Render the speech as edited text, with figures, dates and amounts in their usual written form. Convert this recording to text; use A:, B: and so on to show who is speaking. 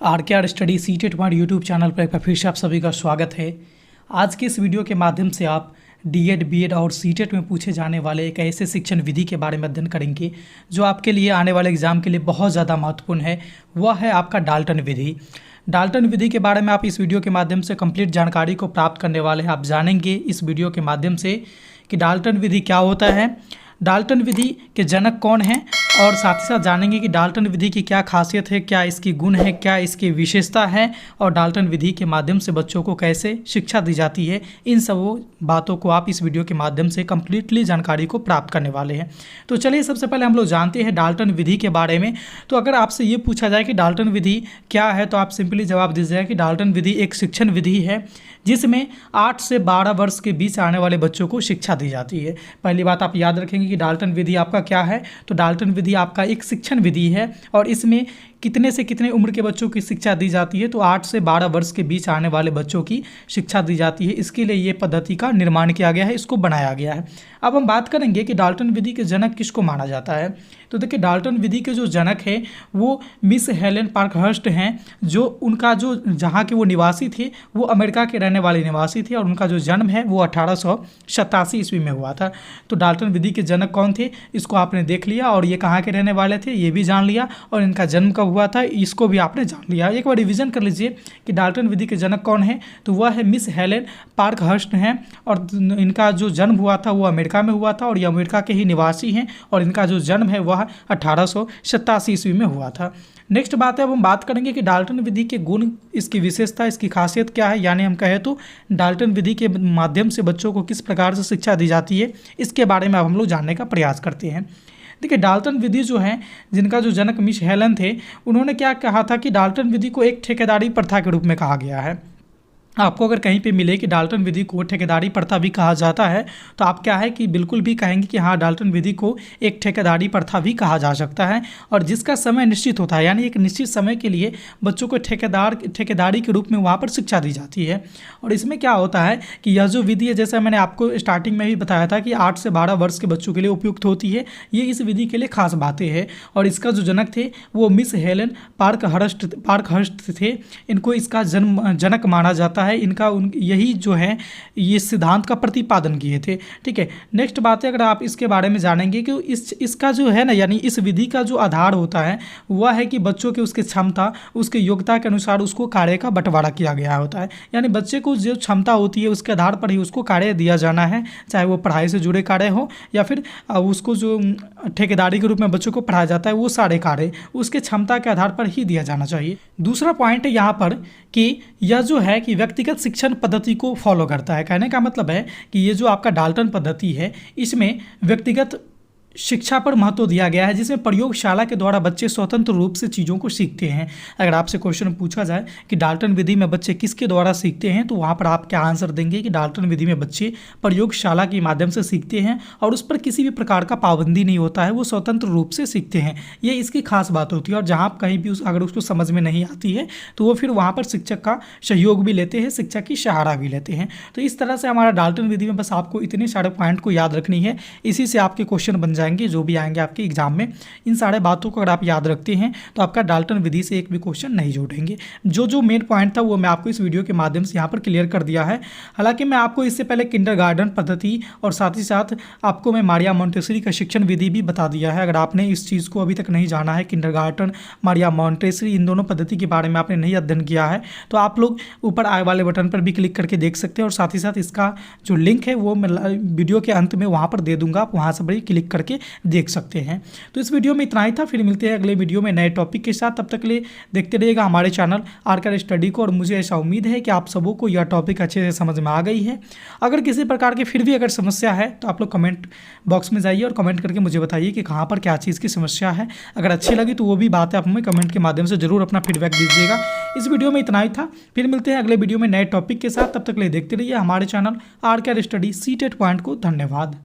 A: Are study CTET हमारे YouTube channel पर एक बार फिर से आप सभी का स्वागत है। आज के इस वीडियो के माध्यम से आप डीएड, बीएड और सीटेट में पूछे जाने वाले एक ऐसे शिक्षण विधि के बारे में अध्ययन करेंगे जो आपके लिए आने वाले एग्जाम के लिए बहुत ज़्यादा महत्वपूर्ण है। वह है आपका डाल्टन विधि। डाल्टन विधि के बारे में आप इस वीडियो के माध्यम से कंप्लीट जानकारी को प्राप्त करने वाले हैं। आप जानेंगे इस वीडियो के माध्यम से कि डाल्टन विधि क्या होता है, डाल्टन विधि के जनक कौन हैं, और साथ ही साथ जानेंगे कि डाल्टन विधि की क्या खासियत है, क्या इसकी गुण है, क्या इसकी विशेषता है, और डाल्टन विधि के माध्यम से बच्चों को कैसे शिक्षा दी जाती है। इन सब बातों को आप इस वीडियो के माध्यम से कम्प्लीटली जानकारी को प्राप्त करने वाले हैं। तो चलिए सबसे पहले हम लोग जानते हैं डाल्टन विधि के बारे में। तो अगर आपसे ये पूछा जाए कि डाल्टन विधि क्या है, तो आप सिंपली जवाब दीजिएगा कि डाल्टन विधि एक शिक्षण विधि है जिसमें 8 से 12 वर्ष के बीच आने वाले बच्चों को शिक्षा दी जाती है। पहली बात आप याद रखेंगे कि डाल्टन विधि आपका क्या है। तो डाल्टन विधि आपका एक शिक्षण विधि है और इसमें कितने से कितने उम्र के बच्चों की शिक्षा दी जाती है, तो 8 से 12 वर्ष के बीच आने वाले बच्चों की शिक्षा दी जाती है। इसके लिए ये पद्धति का निर्माण किया गया है, इसको बनाया गया है। अब हम बात करेंगे कि डाल्टन विधि के जनक किसको माना जाता है। तो देखिए, डाल्टन विधि के जो जनक है वो मिस हेलेन पार्कहर्स्ट हैं, जो उनका जो जहाँ के वो निवासी थे वो अमेरिका के रहने वाले निवासी थे, और उनका जो जन्म है वो 1887 ईस्वी में हुआ था। तो डाल्टन विधि के जनक कौन थे, इसको आपने देख लिया, और ये कहाँ के रहने वाले थे ये भी जान लिया, और इनका जन्म कब हुआ था इसको भी आपने जान लिया। एक बार रिवीजन कर लीजिए कि डाल्टन विधि के जनक कौन है। तो वह है मिस हेलेन पार्कहर्स्ट हैं, और इनका जो जन्म हुआ था वो अमेरिका में हुआ था, और ये अमेरिका के ही निवासी हैं, और इनका जो जन्म है वह 1887 ईस्वी में हुआ था। नेक्स्ट बात है, अब हम बात करेंगे कि डाल्टन विधि के गुण, इसकी विशेषता, इसकी खासियत क्या है, यानी हम कहें तो डाल्टन विधि के माध्यम से बच्चों को किस प्रकार से शिक्षा दी जाती है, इसके बारे में अब हम लोग जानने का प्रयास करते हैं। देखिए, डाल्टन विधि जो है, जिनका जो जनक मिस हेलन थे, उन्होंने क्या कहा था कि डाल्टन विधि को एक ठेकेदारी प्रथा के रूप में कहा गया है। आपको अगर कहीं पे मिले कि डाल्टन विधि को ठेकेदारी प्रथा भी कहा जाता है, तो आप क्या है कि बिल्कुल भी कहेंगे कि हाँ, डाल्टन विधि को एक ठेकेदारी प्रथा भी कहा जा सकता है, और जिसका समय निश्चित होता है, यानी एक निश्चित समय के लिए बच्चों को ठेकेदारी के रूप में वहाँ पर शिक्षा दी जाती है। और इसमें क्या होता है कि यह जो विधि है, जैसा मैंने आपको स्टार्टिंग में भी बताया था कि 8 से 12 वर्ष के बच्चों के लिए उपयुक्त होती है। ये इस विधि के लिए खास बातें हैं, और इसका जो जनक थे वो मिस हेलेन पार्कहर्स्ट थे। इनको इसका जनक माना जाता है। इनका यही जो है ये सिद्धांत का प्रतिपादन किए थे। ठीक है, नेक्स्ट बात है, अगर आप इसके बारे में जानेंगे कि इसका जो है ना, यानी इस विधि का जो आधार होता है वह है कि बच्चों के उसके क्षमता, उसके योग्यता के अनुसार उसको कार्य का बंटवारा किया गया होता है। यानी बच्चे को जो क्षमता होती है उसके आधार पर ही उसको कार्य दिया जाना है, चाहे वो पढ़ाई से जुड़े कार्य हो या फिर उसको जो ठेकेदारी के रूप में बच्चों को पढ़ाया जाता है वो सारे कार्य उसके क्षमता के आधार पर ही दिया जाना चाहिए। दूसरा पॉइंट है यहाँ पर कि यह जो है कि व्यक्तिगत शिक्षण पद्धति को फॉलो करता है। कहने का मतलब है कि ये जो आपका डाल्टन पद्धति है, इसमें व्यक्तिगत शिक्षा पर महत्व दिया गया है, जिसमें प्रयोगशाला के द्वारा बच्चे स्वतंत्र रूप से चीज़ों को सीखते हैं। अगर आपसे क्वेश्चन पूछा जाए कि डाल्टन विधि में बच्चे किसके द्वारा सीखते हैं, तो वहाँ पर आप क्या आंसर देंगे कि डाल्टन विधि में बच्चे प्रयोगशाला के माध्यम से सीखते हैं, और उस पर किसी भी प्रकार का पाबंदी नहीं होता है, वो स्वतंत्र रूप से सीखते हैं। ये इसकी खास बात होती है। और जहाँ आप कहीं भी अगर उसको समझ में नहीं आती है तो वो फिर वहाँ पर शिक्षक का सहयोग भी लेते हैं, शिक्षक की सहारा भी लेते हैं। तो इस तरह से हमारा डाल्टन विधि में बस आपको इतने सारे पॉइंट को याद रखनी है, इसी से आपके क्वेश्चन बन जाएंगे जो भी आएंगे आपके एग्जाम में। इन सारे बातों को अगर आप याद रखते हैं तो आपका डाल्टन विधि से एक भी क्वेश्चन नहीं जोड़ेंगे। जो मेन पॉइंट था वो मैं आपको इस वीडियो के माध्यम से यहाँ पर क्लियर कर दिया है। हालांकि मैं आपको इससे पहले किंडरगार्टन पद्धति और साथ ही साथ आपको मैं मारिया मॉन्टेसरी का शिक्षण विधि भी बता दिया है। अगर आपने इस चीज़ को अभी तक नहीं जाना है, किंडरगार्टन, मारिया मॉन्टेसरी, इन दोनों पद्धति के बारे में आपने नहीं अध्ययन किया है, तो आप लोग ऊपर आए वाले बटन पर भी क्लिक करके देख सकते हैं, और साथ ही साथ इसका जो लिंक है वो मैं वीडियो के अंत में वहाँ पर दे दूंगा, आप वहाँ से भी क्लिक करके देख सकते हैं। तो इस वीडियो में इतना ही था, फिर मिलते हैं अगले वीडियो में नए टॉपिक के साथ। तब तक के लिए देखते रहिएगा हमारे चैनल आर स्टडी को, और मुझे ऐसा उम्मीद है कि आप सबों को यह टॉपिक अच्छे से समझ में आ गई है। अगर किसी प्रकार की फिर भी अगर समस्या है तो आप लोग कमेंट बॉक्स में जाइए और कमेंट करके मुझे बताइए कि कहाँ पर क्या चीज़ की समस्या है। अगर अच्छी लगी तो वो भी बात है, आप हमें कमेंट के माध्यम से जरूर अपना फीडबैक दीजिएगा। इस वीडियो में इतना ही था, फिर मिलते हैं अगले वीडियो में नए टॉपिक के साथ। तब तक के लिए देखते रहिए हमारे channel are study CTET point को। धन्यवाद।